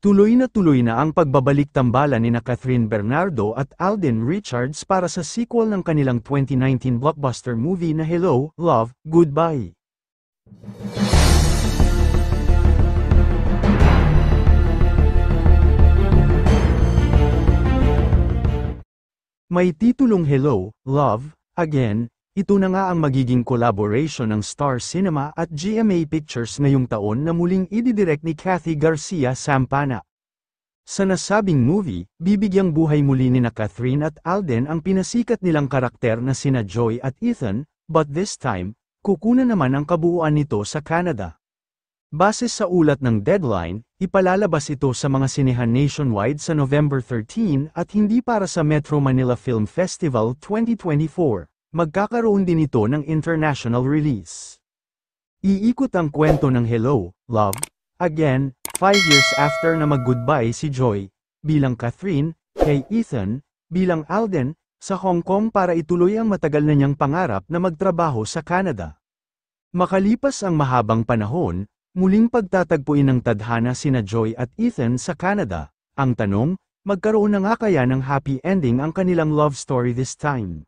Tuloy na ang pagbabalik-tambalan nina Catherine Bernardo at Alden Richards para sa sequel ng kanilang 2019 blockbuster movie na Hello, Love, Goodbye. May titulong Hello, Love, Again. Ito na nga ang magiging collaboration ng Star Cinema at GMA Pictures ngayong taon na muling ididirect ni Kathy Garcia Sampana. Sa nasabing movie, bibigyang buhay muli nina Catherine at Alden ang pinasikat nilang karakter na sina Joy at Ethan, but this time, kukunan naman ang kabuuan nito sa Canada. Base sa ulat ng Deadline, ipalalabas ito sa mga sinehan nationwide sa November 13 at hindi para sa Metro Manila Film Festival 2024. Magkakaroon din ito ng international release. Iikot ang kwento ng Hello, Love, Again, 5 years after na mag-goodbye si Joy, bilang Catherine, kay Ethan, bilang Alden, sa Hong Kong para ituloy ang matagal na niyang pangarap na magtrabaho sa Canada. Makalipas ang mahabang panahon, muling pagtatagpuin ng tadhana sina Joy at Ethan sa Canada. Ang tanong, magkaroon na nga kaya ng happy ending ang kanilang love story this time?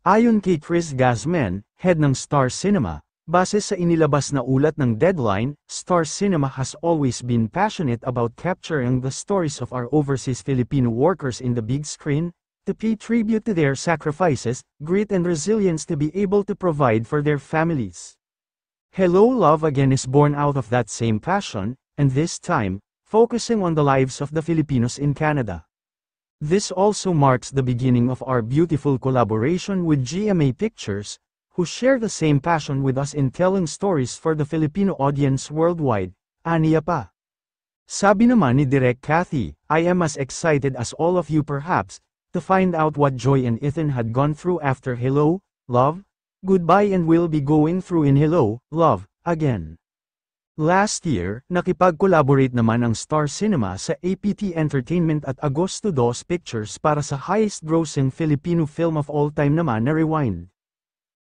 Ayon kay Chris Gazman, head ng Star Cinema, base sa inilabas na ulat ng Deadline, Star Cinema has always been passionate about capturing the stories of our overseas Filipino workers in the big screen, to pay tribute to their sacrifices, grit and resilience to be able to provide for their families. Hello, Love, Again is born out of that same passion, and this time, focusing on the lives of the Filipinos in Canada. This also marks the beginning of our beautiful collaboration with GMA Pictures, who share the same passion with us in telling stories for the Filipino audience worldwide, aniya pa. Sabi naman ni Direk Kathy, I am as excited as all of you perhaps, to find out what Joy and Ethan had gone through after Hello, Love, Goodbye and will be going through in Hello, Love, Again. Last year, nakipag-collaborate naman ang Star Cinema sa APT Entertainment at Agosto 2 Pictures para sa highest-grossing Filipino film of all time naman na Rewind.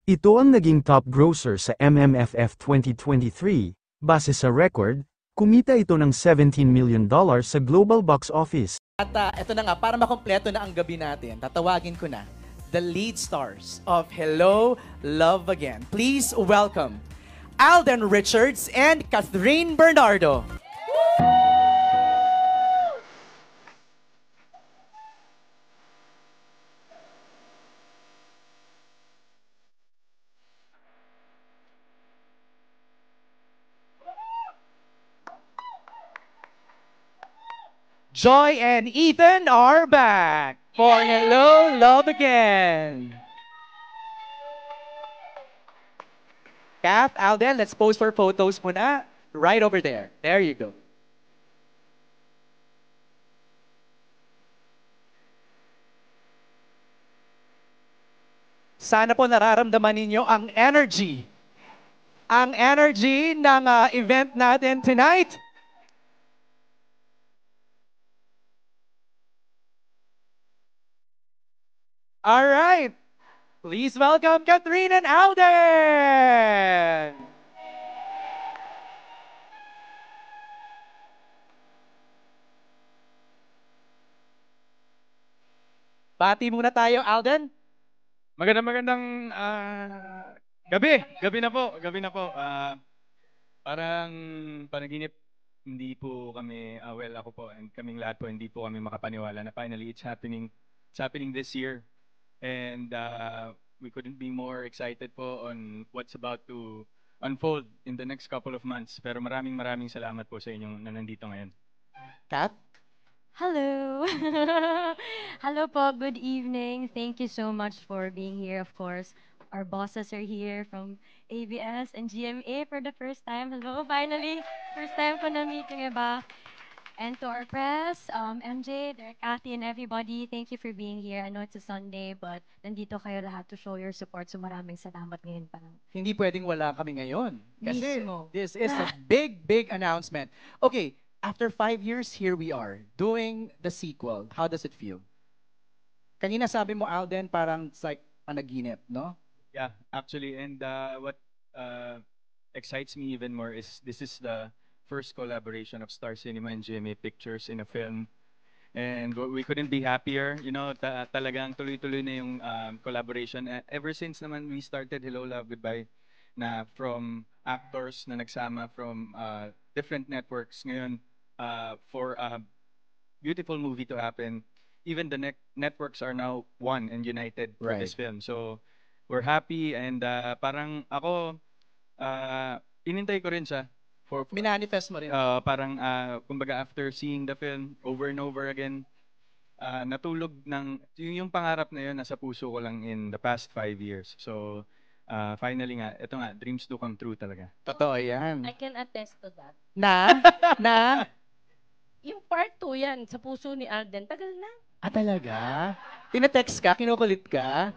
Ito ang naging top grosser sa MMFF 2023, base sa record, kumita ito ng $17 million sa global box office. At ito na nga, para makompleto na ang gabi natin, tatawagin ko na the lead stars of Hello, Love, Again. Please welcome Alden Richards and Catherine Bernardo. Joy and Ethan are back for Hello, Love, Again. Kath, Alden, let's pose for photos muna. Right over there. There you go. Sana po nararamdaman ninyo ang energy. Ang energy ng event natin tonight. All right. Please welcome Catherine and Alden. Bati muna tayo, Alden. Magandang gabi na po. Parang panaginip, hindi po kami, well ako po and kaming lahat po hindi po kami makapaniwala na finally it's happening this year. And we couldn't be more excited po on what's about to unfold in the next couple of months. Pero maraming salamat po sa inyong na nandito ngayon. Kat? Hello. Hello po. Good evening. Thank you so much for being here. Of course, our bosses are here from ABS and GMA for the first time. Hello, finally. First time ko na meeting, iba. And to our press, MJ, Derek, Cathy, and everybody, thank you for being here. I know it's a Sunday, but nandito kayo lahat to show your support. So maraming salamat ngayon pa lang. Hindi pwedeng wala kami ngayon. Kasi Mismo. this is a big announcement. Okay, after 5 years, here we are, doing the sequel. How does it feel? Kanina sabi mo, Alden, parang it's like panaginip, no? Yeah, actually, and what excites me even more is this is the first collaboration of Star Cinema and GMA Pictures in a film. And we couldn't be happier. You know, talagang tuloy-tuloy na yung collaboration. Ever since naman we started Hello, Love, Goodbye, na from actors na nagsama from different networks ngayon for a beautiful movie to happen. Even the networks are now one and united for this film. So we're happy and parang ako inintay ko rin siya for Minanifest mo rin. parang kumbaga after seeing the film over and over again natulog ng yung pangarap na yun nasa puso ko lang in the past 5 years. So finally nga, ito nga, dreams do come true talaga. Totoo yan. I can attest to that. Na? Yung part 2 yan, sa puso ni Alden, tagal na. Ah, talaga? Tinetext ka? Kinukulit ka?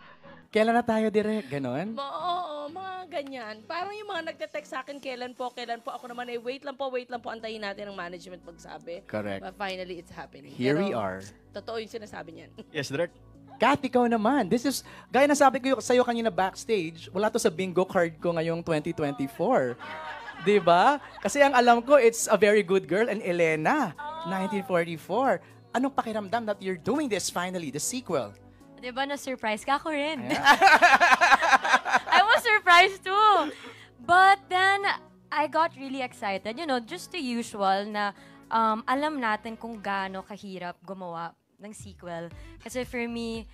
Kailan na tayo direct? Ganon? Oo, mga ganyan. Parang yung mga nagte-text sa akin, kailan po. Ako naman wait lang po, antayin natin ang management magsabi. Correct. But finally, it's happening. Here we Pero, are. Totoo yung sinasabi niyan. Yes, direct. Kath, ikaw naman. This is, gaya na sabi ko sa'yo kanina backstage, wala to sa bingo card ko ngayong 2024. Diba? Kasi ang alam ko, it's A Very Good Girl and Elena, 1944. Anong pakiramdam that you're doing this finally, the sequel? Diba na-surprise ka ako rin? I was surprised too. But then, I got really excited. You know, just the usual na alam natin kung gaano kahirap gumawa ng sequel. Kasi for me,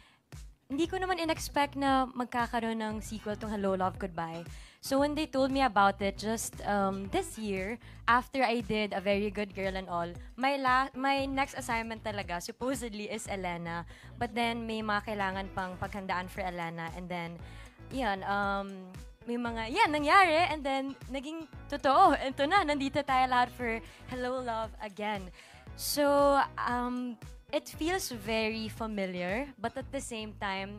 hindi ko naman in-expect na magkakaroon ng sequel tong Hello, Love, Goodbye. So when they told me about it just this year, after I did A Very Good Girl and all, my next assignment talaga supposedly is Elena. But then may mga kailangan pang paghandaan for Elena. And then, yan, may mga, yan, nangyari. And then, naging totoo. Ito na, nandito tayo lahat for Hello, Love again. So, it feels very familiar, but at the same time,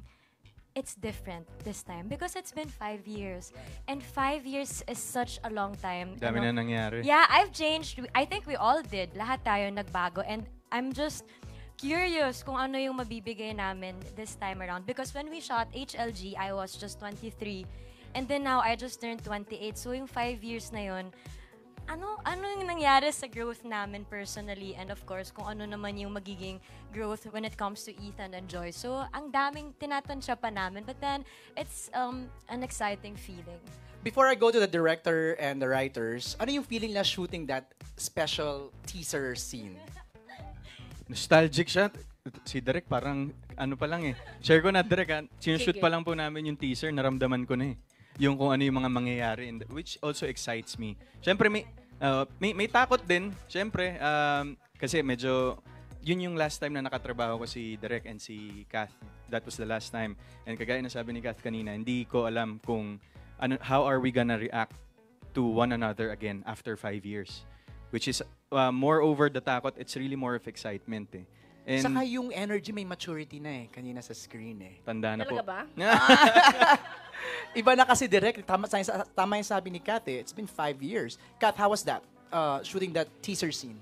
it's different this time because it's been 5 years. And 5 years is such a long time. Dami na nangyari. Yeah, I've changed. I think we all did. Lahat tayo nagbago. And I'm just curious kung ano yung mabibigay namin this time around. Because when we shot HLG, I was just 23. And then now, I just turned 28. So yung 5 years na yun, ano yung nangyari sa growth namin personally, and of course, kung ano naman yung magiging growth when it comes to Ethan and Joy. So, ang daming tinatansya pa namin, but then, it's an exciting feeling. Before I go to the director and the writers, ano yung feeling na shooting that special teaser scene? Nostalgic siya. Si Derek parang ano pa lang eh. Share ko na Derek, sinushoot pa lang po namin yung teaser, naramdaman ko na eh. Yung kung ano yung mga mangyayari, which also excites me. Siyempre may takot din, siyempre, kasi medyo yun yung last time na nakatrabaho ko si Derek and si Kath. That was the last time. And kagaya na sabi ni Kath kanina, hindi ko alam kung how are we gonna react to one another again after 5 years. Which is more over the takot, it's really more of excitement eh. And Saka yung energy may maturity na eh, kanina sa screen eh. tanda na po. Talaga ba? Iba na kasi direct, tama yung sabi ni Kat eh, it's been 5 years. Kat, how was that, shooting that teaser scene?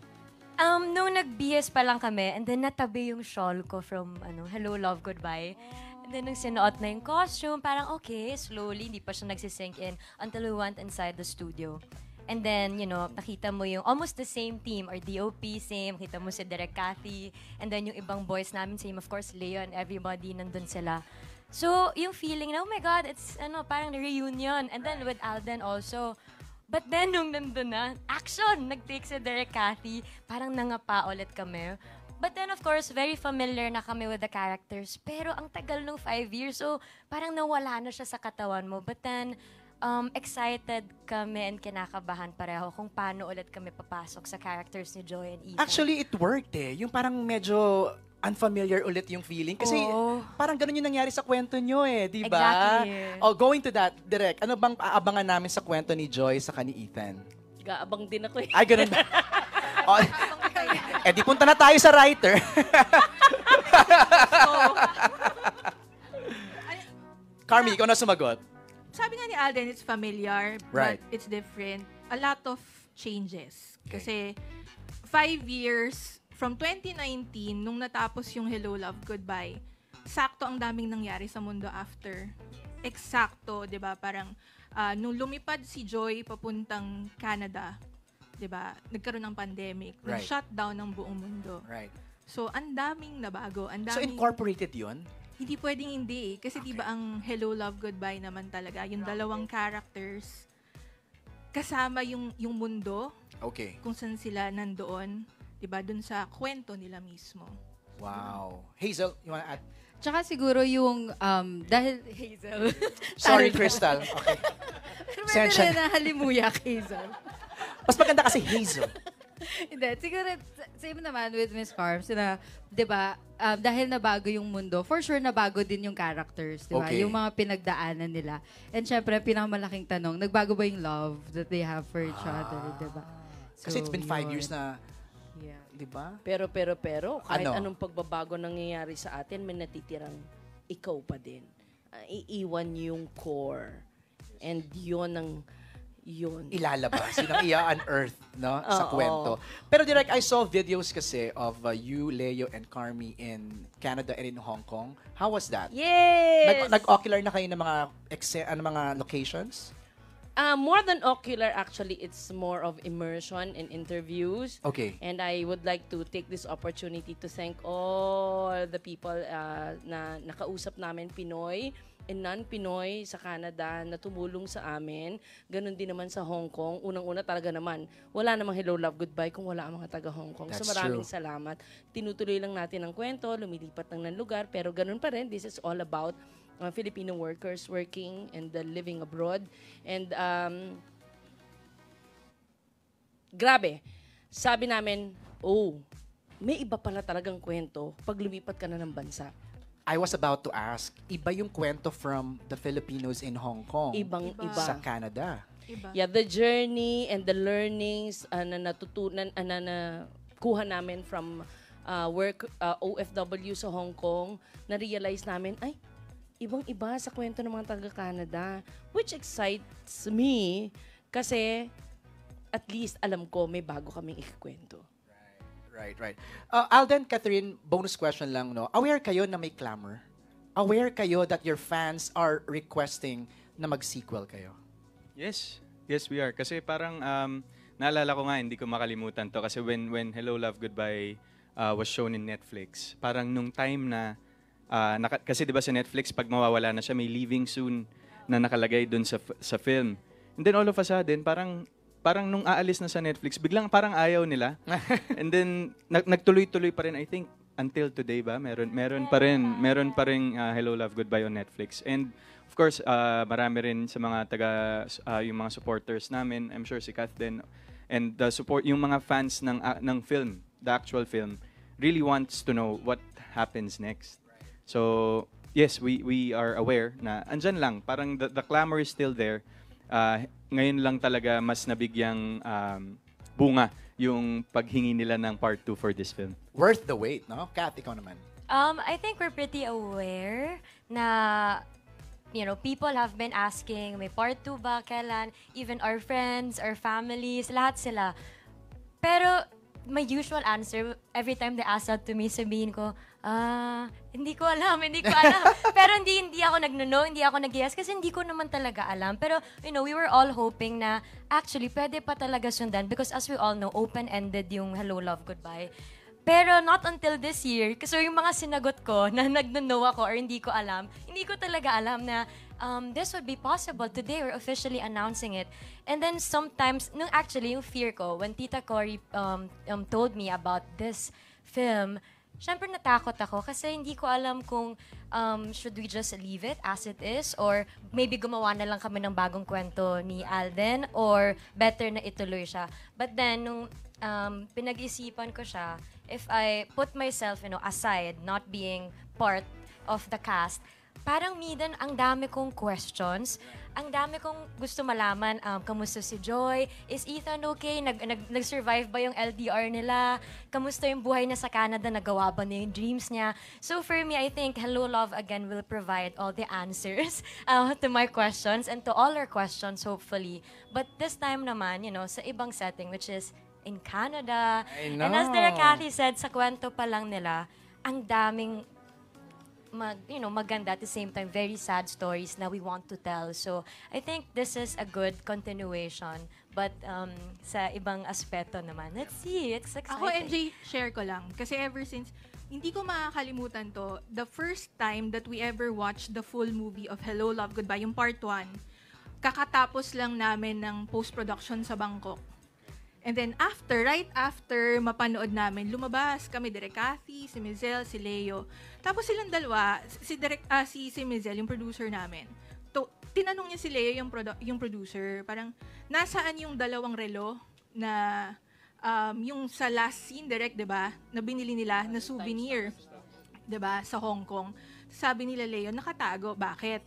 Nung nag-BS pa lang kami, and then natabi yung shawl ko from Hello, Love, Goodbye. And then nung sinuot na yung costume, parang okay, slowly, hindi pa siya nagsisink in until we went inside the studio. And then, nakita mo yung almost the same team, or DOP, same. Kita mo si Derek, Cathy, and then yung ibang boys namin, same. Of course, Leon, everybody, nandun sila. So, yung feeling na, oh my God, it's parang reunion. And then with Alden also. But then, nung nandun na, action! Nag-take si Derek, Cathy, parang nangapa ulit kami. But then, of course, very familiar na kami with the characters. Pero ang tagal nung 5 years, so parang nawala na siya sa katawan mo. But then, excited kami and kinakabahan pareho kung paano ulit kami papasok sa characters ni Joy and Ethan. Actually, it worked eh. Yung parang medyo unfamiliar ulit yung feeling. Kasi parang ganun yung nangyari sa kwento nyo eh, di ba? Exactly. Oh, going to that, direct, ano bang aabangan namin sa kwento ni Joy sa ni Ethan? Gaabang din ako eh. Ay, ganun ba? Oh, di punta na tayo sa writer. Carmi, ikaw na sumagot. Sabi nga ni Alden, it's familiar, Right. but it's different. A lot of changes. Kasi 5 years, from 2019, nung natapos yung Hello, Love, Goodbye, sakto ang daming nangyari sa mundo after. Eksakto, di ba? Parang nung lumipad si Joy papuntang Canada, 'di ba? Nagkaroon ng pandemic, Right. nag-shutdown ng buong mundo. Right. So, ang daming nabago, ang So daming incorporated yun? hindi pwedeng hindi kasi Okay. 'di ba ang Hello Love Goodbye naman talaga, yung dalawang characters kasama yung mundo Okay. kung saan sila nandoon, 'di ba? Dun sa kwento nila mismo. Wow. Hazel, you wanna add? Tsaka siguro yung, dahil Hazel. Sorry, Crystal. Okay. Pwede Sensya rin na halimuyak, Hazel. Mas maganda kasi Hazel. Hindi, siguro, same naman with Miss Carms na, di ba, dahil nabago yung mundo, for sure nabago din yung characters, di ba? Okay. Yung mga pinagdaanan nila. And syempre, pinakamalaking tanong, nagbago ba yung love that they have for each other, di ba? Kasi it's been 5 yun. years na, Yeah. di ba? Pero, kahit Ano? anong pagbabago nangyayari sa atin, may natitirang ikaw pa din. Iiwan yung core. And yun. Ilalabas. Yun ang i-unearth, no? Sa Oo. kwento. Pero direct, I saw videos kasi of you, Leo, and Carmi in Canada and in Hong Kong. How was that? Yes! Nag-ocular na kayo ng mga, mga locations? More than ocular, actually, it's more of immersion and interviews. Okay. And I would like to take this opportunity to thank all the people na nakausap namin, Pinoy and non-Pinoy sa Canada na tumulong sa amin. Ganon din naman sa Hong Kong. Unang-una talaga naman, wala namang Hello, Love, Goodbye kung wala ang mga taga Hong Kong. That's So maraming true. salamat. Tinutuloy lang natin ang kwento, lumilipat lang ng lugar, pero ganon pa rin. This is all about Filipino workers working and living abroad. And grabe, sabi namin, may iba pala talagang kwento pag lumipat ka na ng bansa. I was about to ask, iba yung kwento from the Filipinos in Hong Kong Ibang-iba. sa Canada. Iba. Yeah, the journey and the learnings na natutunan, na kuha namin from work OFW sa Hong Kong, na-realize namin, ay, ibang-iba sa kwento ng mga taga-Canada. Which excites me kasi at least alam ko may bago kaming ikikwento. Right. Alden, Catherine, bonus question lang, no? Aware kayo na may clamor? Aware kayo that your fans are requesting na mag-sequel kayo? Yes, we are. Kasi parang, naalala ko nga, hindi ko makalimutan to. Kasi when Hello, Love, Goodbye was shown in Netflix, parang nung time na, kasi di ba sa Netflix, pag mawawala na siya, may leaving soon na nakalagay dun sa film. And then all of a sudden, parang nung aalis na sa Netflix, biglang parang ayaw nila. And then, nagtuloy-tuloy pa rin, I think, until today ba? Meron pa rin Hello, Love, Goodbye on Netflix. And, of course, marami rin sa mga yung mga supporters namin, I'm sure si Kath din, and yung mga fans ng film, the actual film, really wants to know what happens next. So, yes, we are aware na andyan lang, parang the clamor is still there. Ngayon lang talaga mas nabigyang bunga yung paghingi nila ng part 2 for this film. Worth the wait, no? Kath, ikaw naman. I think we're pretty aware na, people have been asking, may part 2 ba, kailan? Even our friends, our families, lahat sila. Pero, my usual answer, every time they ask that to me, sabihin ko, hindi ko alam. Pero hindi ako nag-no, hindi ako nag-yes kasi hindi ko naman talaga alam. Pero, we were all hoping na actually, pwede pa talaga sundan because as we all know, open-ended yung Hello, Love, Goodbye. Pero not until this year, kasi yung mga sinagot ko na nag-no ako or hindi ko alam, hindi ko talaga alam na this would be possible. Today, we're officially announcing it. And then sometimes, actually, yung fear ko, when Tita Cory told me about this film, syempre natakot ako kasi hindi ko alam kung should we just leave it as it is or maybe gumawa na lang kami ng bagong kwento ni Alden or better na ituloy siya. But then, nung pinag-isipan ko siya, if I put myself, aside, not being part of the cast, parang minsan ang dami kong questions, ang dami kong gusto malaman, kamusta si Joy? Is Ethan okay? Nag-survive ba yung LDR nila? Kamusta yung buhay niya sa Canada? Nagawa ba niya yung dreams niya? So for me, I think Hello Love Again will provide all the answers to my questions and to all our questions, hopefully. But this time naman, sa ibang setting, which is in Canada. I know. And as Direk Cathy said, sa kwento pa lang nila, ang daming maganda at the same time, very sad stories na we want to tell. So, I think this is a good continuation. But sa ibang aspeto naman, let's see, it's exciting. Ako, MJ, share ko lang. Kasi ever since, hindi ko makakalimutan to, the first time that we ever watched the full movie of Hello, Love, Goodbye, yung part 1, kakatapos lang namin ng post-production sa Bangkok. And then right after mapanood namin, lumabas kami, Direk Cathy, si Mizel, si Leo. Tapos silang dalawa, si Mizel, yung producer namin. Tinanong niya si Leo, yung producer, parang, nasaan yung dalawang relo na, yung sa last scene, Direk, diba, na binili nila na souvenir, diba, sa Hong Kong. Sabi nila Leo, nakatago. Bakit?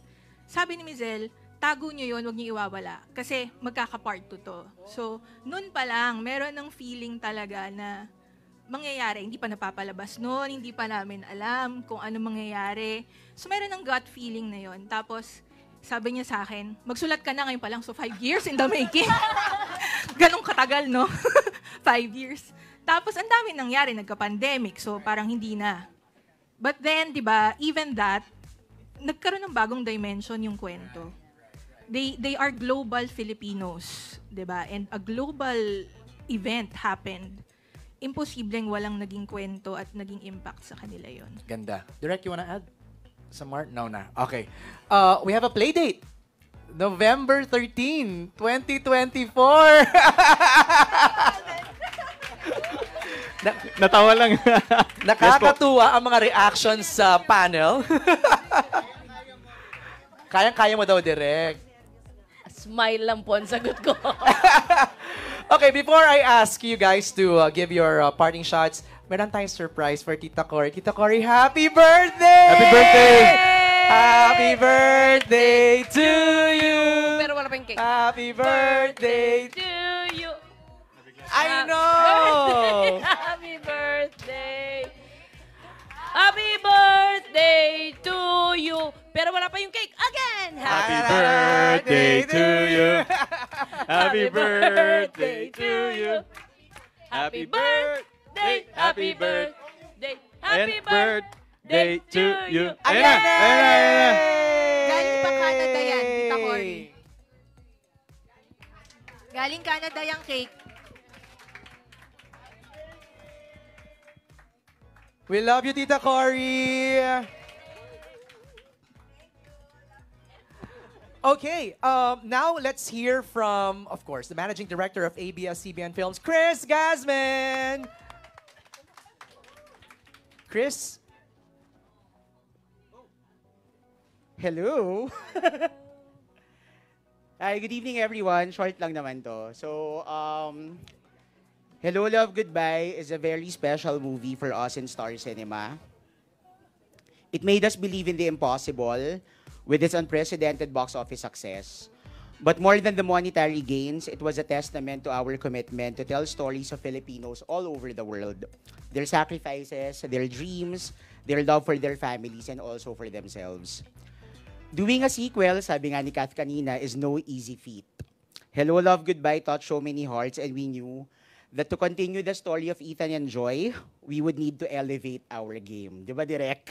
Sabi ni Mizel, tago nyo yun, huwag nyo iwawala. Kasi magkaka-part 2 to. So, nun pa lang, meron ng feeling talaga na mangyayari. Hindi pa napapalabas nun, hindi pa namin alam kung ano mangyayari. So, meron ng gut feeling na yun. Tapos, sabi niya sa akin, magsulat ka na ngayon pa lang. So, 5 years in the making. Ganong katagal, no? 5 years. Tapos, ang dami nangyari. Nagka-pandemic. So, parang hindi na. But then, di ba, even that, nagkaroon ng bagong dimension yung kwento. They are global Filipinos, 'di ba? And a global event happened. Imposibleng walang naging kwento at naging impact sa kanila 'yon. Ganda. Direk, you wanna add? Some more? No na. Okay. We have a play date. November 13, 2024. Natawa lang. Nakakatuwa ang mga reactions sa panel. Kayang-kaya mo daw, Direk. Smile lang po ang sagot ko. Okay, before I ask you guys to give your parting shots, meron tayong surprise for Tita Cory. Tita Cory, happy birthday! Happy birthday! Happy birthday to you! Pero wala pa yung cake. Happy birthday To you. I know! Happy birthday. Happy birthday to you. Pero wala pa yung cake. Again. Happy birthday to you. Happy birthday to you. Happy birthday. Happy birthday. Happy birthday to you. Ayan Ayan na! na! Ayan na! Galing pa Canada yan, Tita Cory. Galing Canada yung cake. We love you, Tita Cory. Okay, now let's hear from, of course, the Managing Director of ABS-CBN Films, Chris Gasman. Chris? Hello. Hi, good evening everyone. Short lang naman to. So, Hello, Love, Goodbye is a very special movie for us in Star Cinema. It made us believe in the impossible with its unprecedented box office success. But more than the monetary gains, it was a testament to our commitment to tell stories of Filipinos all over the world. Their sacrifices, their dreams, their love for their families, and also for themselves. Doing a sequel, sabi nga ni Kath kanina, is no easy feat. Hello, Love, Goodbye touched so many hearts, and we knew that to continue the story of Ethan and Joy, we would need to elevate our game. Di ba, Direk?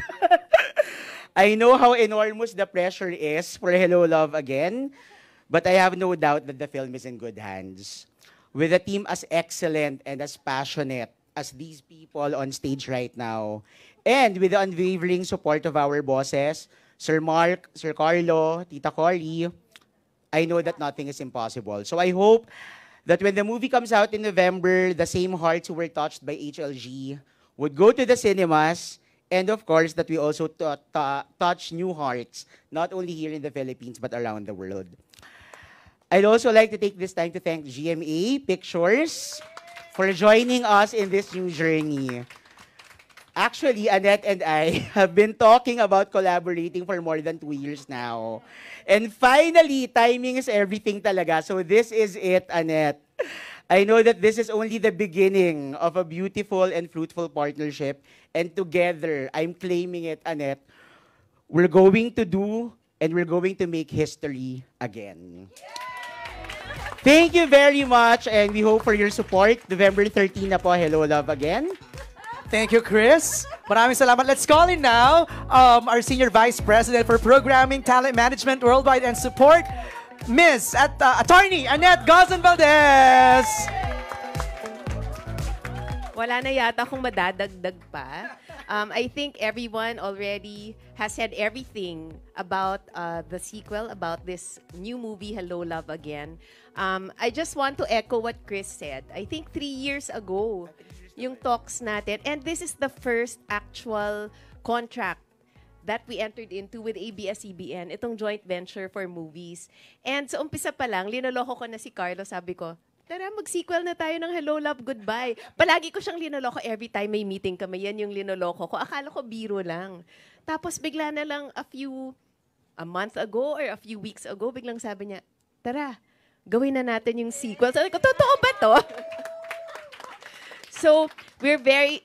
I know how enormous the pressure is for Hello, Love Again, but I have no doubt that the film is in good hands. With a team as excellent and as passionate as these people on stage right now, and with the unwavering support of our bosses, Sir Mark, Sir Carlo, Tita Cory, I know that nothing is impossible. So I hope that when the movie comes out in November, the same hearts who were touched by HLG would go to the cinemas, and of course, that we also touch new hearts, not only here in the Philippines, but around the world. I'd also like to take this time to thank GMA Pictures for joining us in this new journey. Actually, Annette and I have been talking about collaborating for more than 2 years now. And finally, timing is everything talaga. So this is it, Annette. I know that this is only the beginning of a beautiful and fruitful partnership. And together, I'm claiming it, Annette, we're going to do and we're going to make history again. Thank you very much, and we hope for your support. November 13 na po, Hello, Love Again. Thank you, Chris. Maraming salamat. Let's call in now our Senior Vice President for Programming, Talent Management Worldwide, and Support, Miss at Attorney Annette Gozon Valdez. Wala na yata kung madadagdag pa. I think everyone already has said everything about the sequel, about this new movie, Hello, Love Again. I just want to echo what Chris said. I think 3 years ago, yung talks natin, and this is the first actual contract that we entered into with ABS-CBN, itong joint venture for movies. And sa umpisa pa lang, linoloko ko na si Carlo, sabi ko, tara, mag-sequel na tayo ng Hello, Love, Goodbye. Palagi ko siyang linoloko every time may meeting kami. Yan yung linoloko ko. Akala ko biro lang. Tapos bigla na lang a month ago or a few weeks ago, biglang sabi niya, tara, gawin na natin yung sequel. Sabi ko, totoo ba to? So,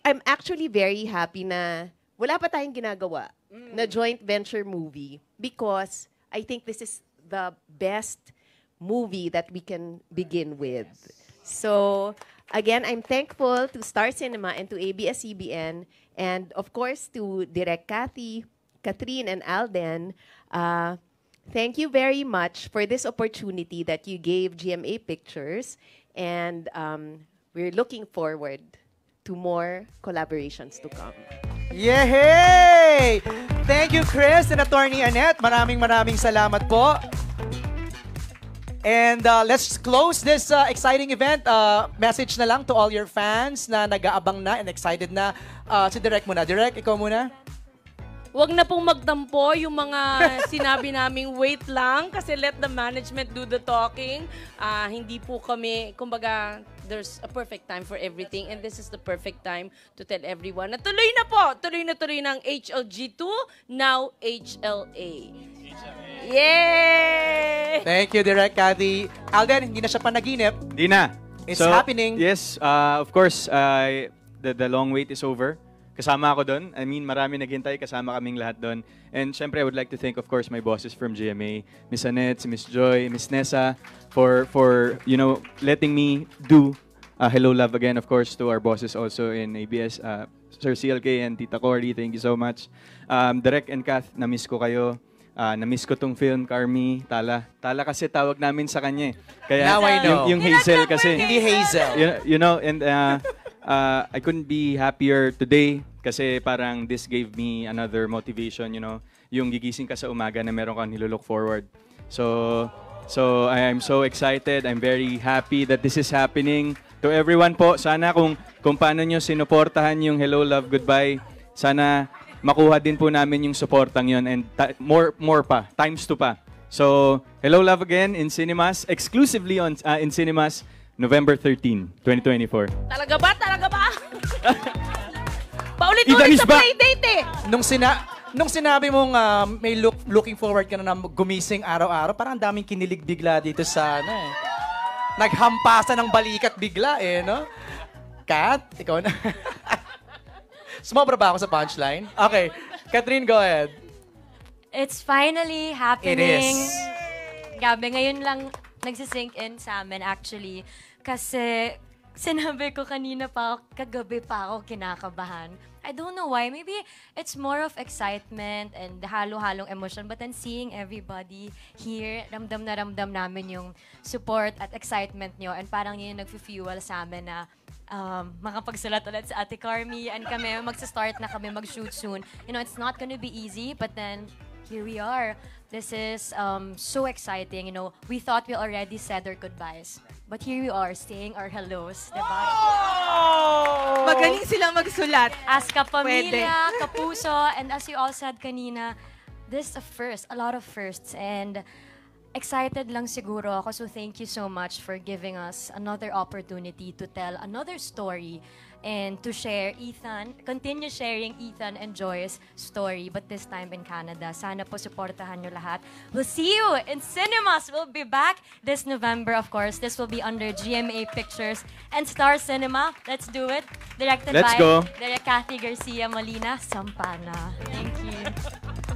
I'm actually very happy na wala pa tayong ginagawa na joint venture movie because I think this is the best movie that we can begin with. So, again, I'm thankful to Star Cinema and to ABS-CBN and, of course, to Direk Cathy, Catherine, and Alden. Thank you very much for this opportunity that you gave GMA Pictures, and we're looking forward to more collaborations to come. Yay! Thank you, Chris and Attorney Annette. Maraming salamat po. And let's close this exciting event. Message na lang to all your fans na nag-aabang na and excited na. Si Direk muna. Direk, ikaw muna. Huwag na pong magtampo yung mga sinabi naming wait lang kasi let the management do the talking. Hindi po kami, kumbaga, there's a perfect time for everything and this is the perfect time to tell everyone na tuloy na po, tuloy ng HLG2, now HLA. Yay! Thank you, Direk Cathy. Alden, hindi na siya panaginip. Hindi na. It's happening. Yes, of course, the long wait is over. Kasama ako doon. I mean, marami naghintay. Kasama kaming lahat doon. And syempre, I would like to thank, of course, my bosses from GMA, Miss Annette, si Miss Joy, Miss Nessa, for letting me do Hello, Love Again. Of course, to our bosses also in ABS, Sir CLK and Tita Cory, thank you so much. Direk and Kath, na-miss ko kayo. Na-miss ko tong film, Carmi, Tala. Tala kasi tawag namin sa kanya. Kaya Now I know. Yung Hazel kasi. Hindi Hazel. You know, and I couldn't be happier today kasi parang this gave me another motivation, you know, yung gigising ka sa umaga na meron kang nilook forward. So I am so excited. I'm very happy that this is happening. To everyone po, sana kung paano nyo sinuportahan yung Hello, Love, Goodbye, sana makuha din po namin yung supportang yun and more pa, times 2 pa. So, Hello, Love Again in cinemas, exclusively in cinemas, November 13, 2024. Talaga ba? Talaga ba? Paulit-ulit sa playdate eh! Nung sinabi mong may looking forward ka na gumising araw-araw, parang daming kinilig bigla dito sa naghampasan ng balikat bigla no? Kat, ikaw na. Sumobra ba ako sa punchline? Okay. Catherine, go ahead. It's finally happening. It is. Gabi, ngayon lang nagsisink in sa amin actually. Kasi sinabi ko kanina pa, kagabi pa ako kinakabahan. I don't know why. Maybe it's more of excitement and halo-halong emotion. But then seeing everybody here, ramdam na ramdam namin yung support at excitement nyo. And parang yun yung nag-fuel sa amin na makapagsulat ulit sa Ate Carmi. And kami, magsa-start na kami mag-shoot soon. You know, it's not gonna be easy. But then, here we are. This is so exciting. You know, we thought we already said our goodbyes. But here we are, saying our hellos, diba? Oh! Magaling silang magsulat. As kapamilya, kapuso, and as you all said kanina, this is a first, a lot of firsts. And excited lang siguro ako. So thank you so much for giving us another opportunity to tell another story and to share continue sharing Ethan and Joy's story, but this time in Canada. Sana po supportahan nyo lahat. We'll see you in cinemas. We'll be back this November, of course. This will be under GMA Pictures and Star Cinema. Let's do it. Directed by Direk Cathy Garcia Molina, Sampana. Thank you.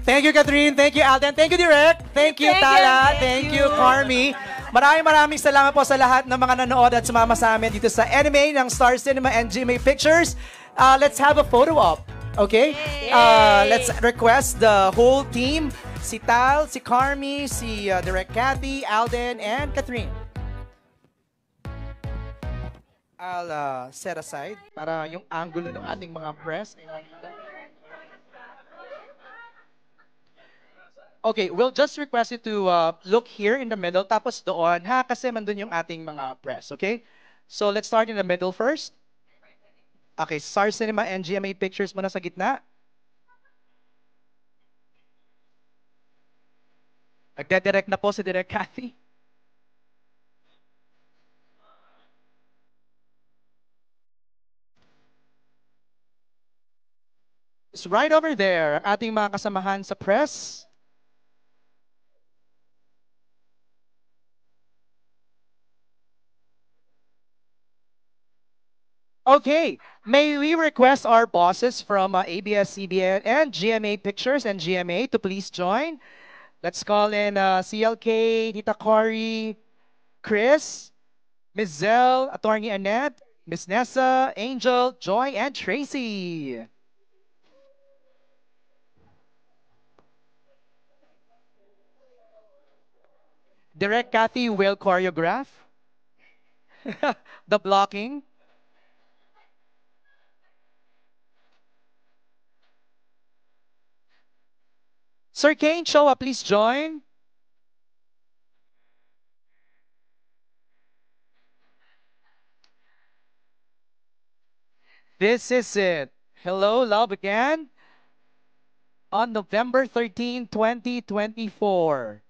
Thank you, Catherine. Thank you, Alden. Thank you, Direk. Thank you, Tala. Thank you, Carmi. Maraming salamat po sa lahat ng mga nanood at sumama sa amin dito sa anime ng Star Cinema and GMA Pictures. Let's have a photo op, okay? Let's request the whole team. Si Tal, si Carmi, si Direk Cathy, Alden, and Catherine. I'll set aside para yung angulo ng ating mga press. Okay, we'll just request you to look here in the middle, tapos doon, ha? Kasi mandun yung ating mga press, okay? So let's start in the middle first. Okay, Star Cinema and GMA Pictures muna sa gitna. Nagdedirect na po si Direk Cathy. It's right over there, ang ating mga kasamahan sa press. Okay, may we request our bosses from ABS-CBN and GMA Pictures and GMA to please join. Let's call in CLK, Tita Cory, Chris, Ms. Zell, Attorney Annette, Ms. Nessa, Angel, Joy, and Tracy. Direct Cathy will choreograph the blocking. Sir Kane, Showa, please join. This is it. Hello, Love Again. On November 13, 2024.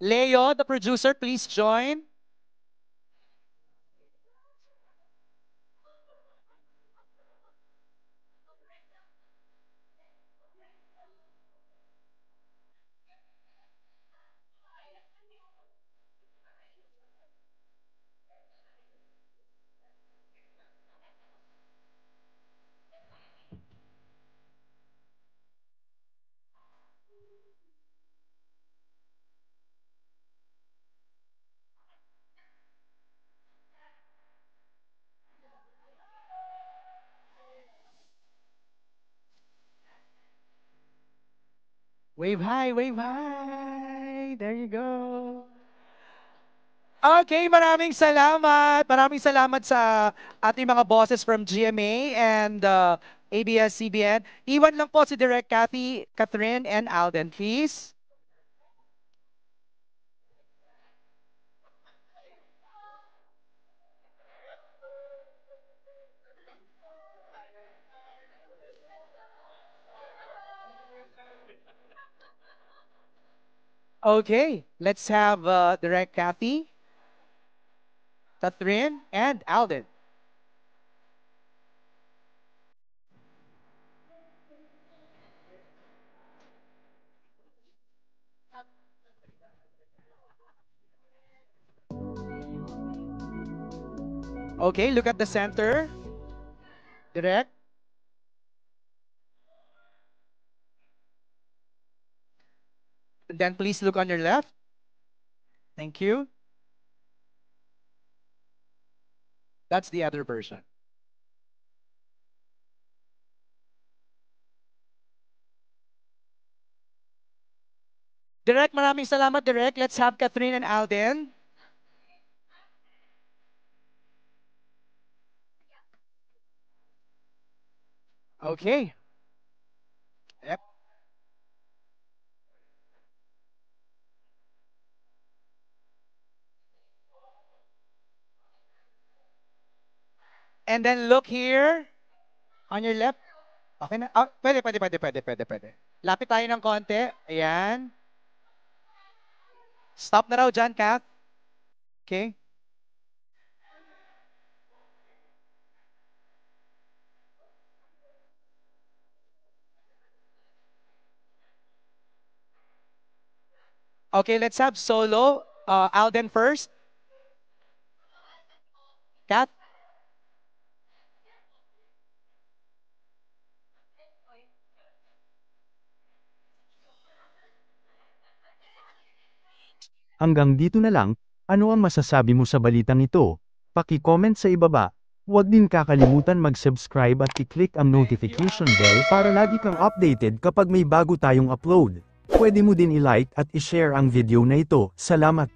Leo, the producer, please join. Wave high, wave high. There you go. Okay, maraming salamat. Maraming salamat sa ating mga bosses from GMA and ABS-CBN. Iwan lang po si Direk Cathy, Catherine, and Alden, please. Okay, let's have Direk Cathy, Catherine, and Alden. Okay, look at the center. Direct. Then please look on your left. Thank you. That's the other person. Direk, maraming salamat, Direk. Let's have Catherine and Alden. Okay. Yep. And then look here on your left. Okay na? Ah, pwede. Lapit tayo ng konti. Ayan. Stop na raw dyan, Kat. Okay. Okay, let's have solo. Alden first. Kat. Hanggang dito na lang, ano ang masasabi mo sa balitang ito? Paki-comment sa ibaba. Huwag din kakalimutan mag-subscribe at i-click ang notification bell para lagi kang updated kapag may bago tayong upload. Pwede mo din i-like at i-share ang video na ito. Salamat!